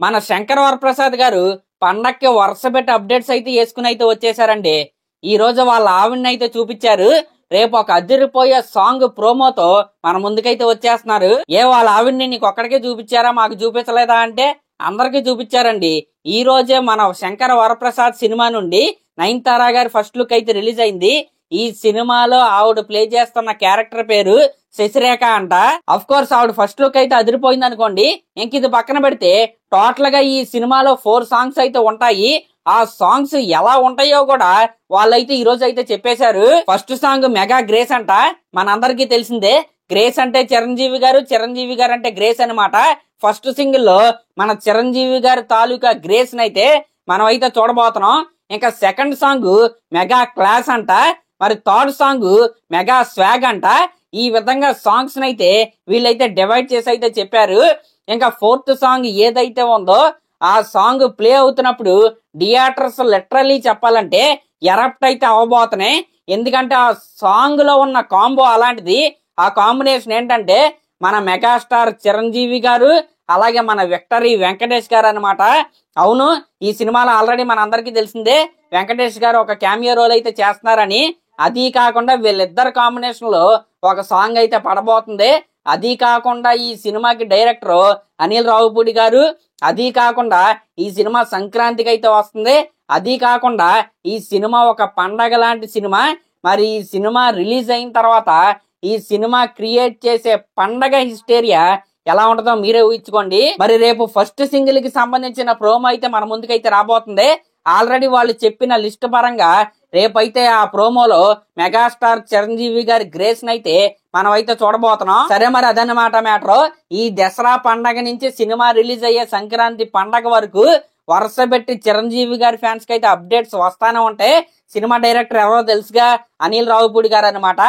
మన శంకర్ వరప్రసాద్ గారు పండక్కి వరుస పెట్టి అప్డేట్స్ అయితే వేసుకుని అయితే వచ్చేసారండి. ఈ రోజు వాళ్ళ ఆవిడని అయితే చూపించారు. రేపు ఒక అదిరిపోయే సాంగ్ ప్రోమోతో మన ముందుకైతే వచ్చేస్తున్నారు. వాళ్ళ ఆవిడ్ని నీకు ఒక్కడికే చూపించారా, మాకు చూపించలేదా అంటే అందరికీ చూపించారండి. ఈ రోజే మన శంకర్ వరప్రసాద్ సినిమా నుండి నయనతార గారి ఫస్ట్ లుక్ అయితే రిలీజ్ అయింది. ఈ సినిమాలో ఆవిడ ప్లే చేస్తున్న క్యారెక్టర్ పేరు శశిరేఖ అంట. అఫ్ కోర్స్ ఆవిడ ఫస్ట్ లుక్ అయితే అదిరిపోయింది అనుకోండి. ఇంక ఇది పక్కన పెడితే టోటల్ గా ఈ సినిమాలో 4 సాంగ్స్ అయితే ఉంటాయి. ఆ సాంగ్స్ ఎలా ఉంటాయో కూడా వాళ్ళైతే ఈ రోజు అయితే చెప్పేశారు. ఫస్ట్ సాంగ్ మెగా గ్రేస్ అంట. మనందరికీ తెలిసిందే, గ్రేస్ అంటే చిరంజీవి గారు, చిరంజీవి గారు అంటే గ్రేస్ అనమాట. ఫస్ట్ సింగిల్ లో మన చిరంజీవి గారి తాలూకా గ్రేస్ నైతే మనం అయితే చూడబోతున్నాం. ఇంకా సెకండ్ సాంగ్ మెగా క్లాస్ అంట. మరి థర్డ్ సాంగ్ మెగా స్వాగ్ అంట. ఈ విధంగా సాంగ్స్ నైతే వీళ్ళైతే డివైడ్ చేసి అయితే చెప్పారు. ఇంకా ఫోర్త్ సాంగ్ ఏదైతే ఉందో ఆ సాంగ్ ప్లే అవుతున్నప్పుడు థియేటర్స్ లిటరలీ చెప్పాలంటే ఎరప్ట్ అయితే అవ్వబోతున్నాయి. ఎందుకంటే ఆ సాంగ్ లో ఉన్న కాంబో అలాంటిది. ఆ కాంబినేషన్ ఏంటంటే మన మెగాస్టార్ చిరంజీవి గారు అలాగే మన విక్టరీ వెంకటేష్ గారు అనమాట. అవును, ఈ సినిమాలో ఆల్రెడీ మన అందరికీ తెలిసిందే వెంకటేష్ గారు ఒక క్యామియో రోల్ అయితే చేస్తున్నారని. అది కాకుండా వీళ్ళిద్దరు కాంబినేషన్ లో ఒక సాంగ్ అయితే పడబోతుంది. అది కాకుండా ఈ సినిమాకి డైరెక్టర్ అనిల్ రావుపూడి గారు. అది కాకుండా ఈ సినిమా సంక్రాంతికి అయితే వస్తుంది. అది కాకుండా ఈ సినిమా ఒక పండగ లాంటి సినిమా. మరి ఈ సినిమా రిలీజ్ అయిన తర్వాత ఈ సినిమా క్రియేట్ చేసే పండగ హిస్టేరియా ఎలా ఉంటుందో మీరే ఊహించుకోండి. మరి రేపు ఫస్ట్ సింగిల్ కి సంబంధించిన ప్రోమో అయితే మన ముందుకైతే రాబోతుంది. ఆల్రెడీ వాళ్ళు చెప్పిన లిస్ట్ పరంగా రేపైతే ఆ ప్రోమోలో మెగాస్టార్ చిరంజీవి గారి గ్రేస్ నైతే మనం అయితే చూడబోతున్నాం. సరే, మరి అదన్నమాట మ్యాటర్. ఈ దసరా పండగ నుంచి సినిమా రిలీజ్ అయ్యే సంక్రాంతి పండగ వరకు వరుస పెట్టి చిరంజీవి గారి ఫ్యాన్స్ కి అయితే అప్డేట్స్ వస్తానే ఉంటాయి. సినిమా డైరెక్టర్ ఎవరో తెలుసుగా, అనిల్ రావుపూడి గారు అనమాట.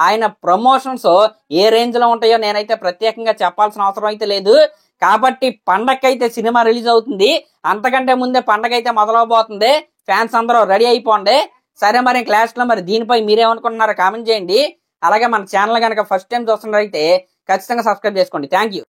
ఆయన ప్రమోషన్స్ ఏ రేంజ్ లో ఉంటాయో నేనైతే ప్రత్యేకంగా చెప్పాల్సిన అవసరం అయితే లేదు. కాబట్టి పండగకైతే సినిమా రిలీజ్ అవుతుంది. అంతకంటే ముందే పండగ అయితే మొదలవబోతుంది. ఫ్యాన్స్ అందరూ రెడీ అయిపోండి. సరే, మరి క్లాస్ లో మరి దీనిపై మీరేమనుకుంటున్నారో కామెంట్ చేయండి. అలాగే మన ఛానల్ కనుక ఫస్ట్ టైం చూస్తున్నారైతే ఖచ్చితంగా సబ్స్క్రైబ్ చేసుకోండి. Thank you.